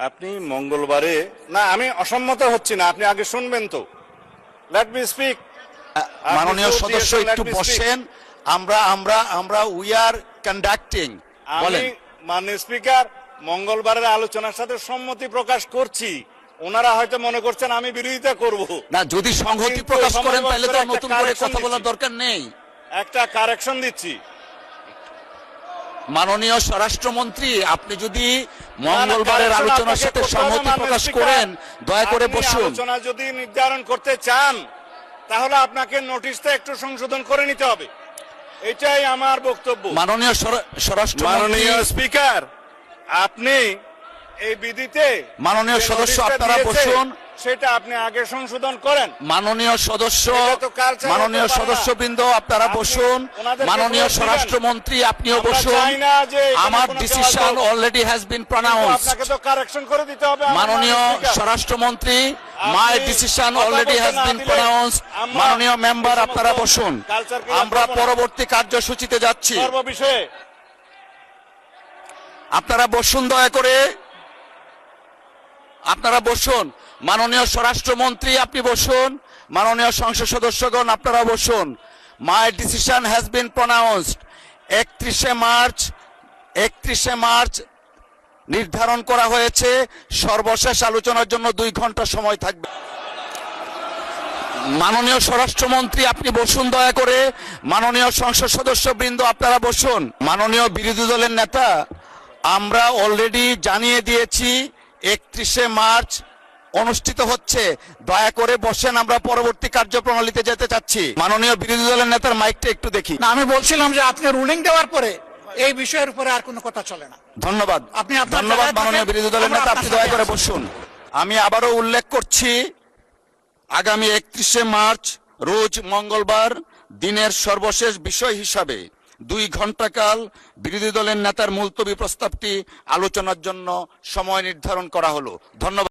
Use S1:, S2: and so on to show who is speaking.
S1: আপনি মঙ্গলবারে না, আমি অসম্মত হচ্ছি না, আপনি আগে শুনবেন তো। Let me speak.
S2: মাননীয় সদস্য একটু বসেন। আমরা উই আর কন্ডাক্টিং।
S1: আমি মাননীয় স্পিকার মঙ্গলবারের আলোচনার সাথে সম্মতি প্রকাশ করছি। ওনারা হয়তো মনে করছেন আমি বিরোধিতা করব
S2: না, যদি সংহতি প্রকাশ করেন তাহলে তো নতুন করে কথা বলার দরকার নেই।
S1: একটা কারেকশন দিচ্ছি।
S2: মাননীয় স্বরাষ্ট্রমন্ত্রী, আপনি যদি মঙ্গলবারের আলোচনার সাথে সম্মতি প্রকাশ করেন দয়া করে বসুন।
S1: আলোচনা যদি নির্ধারণ করতে চান তাহলে আপনাকে নোটিশটা একটু সংশোধন করে নিতে হবে, এটাই আমার বক্তব্য।
S2: মাননীয় স্বরাষ্ট্রমন্ত্রী,
S1: মাননীয় স্পিকার, আপনি এই বিধিতে
S2: মাননীয় সদস্য আপনারা বসুন।
S1: সেটা আপনি আগে সংশোধন করেন।
S2: মাননীয় সদস্যবৃন্দ আপনারা বসুন। মাননীয় স্বরাষ্ট্রমন্ত্রী আপনিও বসুন। আমার ডিসিশন অলরেডি হ্যাজ বিন প্রনাউন্সড।
S1: আপনাকে তো কারেকশন করে দিতে হবে।
S2: মাননীয় স্বরাষ্ট্রমন্ত্রী, my decision already has been প্রনাউন্সড। মাননীয় মেম্বার আপনারা বসুন। আমরা পরবর্তী কার্যসূচিতে যাচ্ছি। আপনারা বসুন, দয়া করে আপনারা বসুন। মাননীয় স্বরাষ্ট্রমন্ত্রী আপনি বসুন। মাননীয় সংসদ সদস্যগণ আপনারা বসুন। My decision has been pronounced. 31শে মার্চ নির্ধারণ করা হয়েছে। সর্বশেষ আলোচনার জন্য 2 ঘন্টা সময় থাকবে। মাননীয় স্বরাষ্ট্রমন্ত্রী আপনি বসুন, দয়া করে। মাননীয় সংসদ সদস্যবৃন্দ আপনারা বসুন। মাননীয় বিরোধী দলের নেতা, আমরা অলরেডি জানিয়ে দিয়েছি 31শে মার্চ অনুষ্ঠিত হচ্ছে। দয়া করে বসেন, আমরা পরবর্তী কার্যপ্রণালীতে যেতে চাচ্ছি। মাননীয় বিরোধী দলের নেতার মাইকটা একটু দেখি।
S3: না, আমি বলছিলাম যে আপনি রুলিং দেওয়ার পরে এই বিষয়ের উপরে আর কোনো কথা চলে না।
S2: ধন্যবাদ। ধন্যবাদ মাননীয় বিরোধী দলের নেতা, আপনি দয়া করে বসুন। আমি আবারও উল্লেখ করছি, আগামী 31শে মার্চ রোজ মঙ্গলবার দিনের সর্বশেষ বিষয় হিসাবে 2 ঘন্টা কাল বিরোধী দলের নেতার মুলতবি প্রস্তাবটি আলোচনার জন্য সময় নির্ধারণ করা হলো। ধন্যবাদ।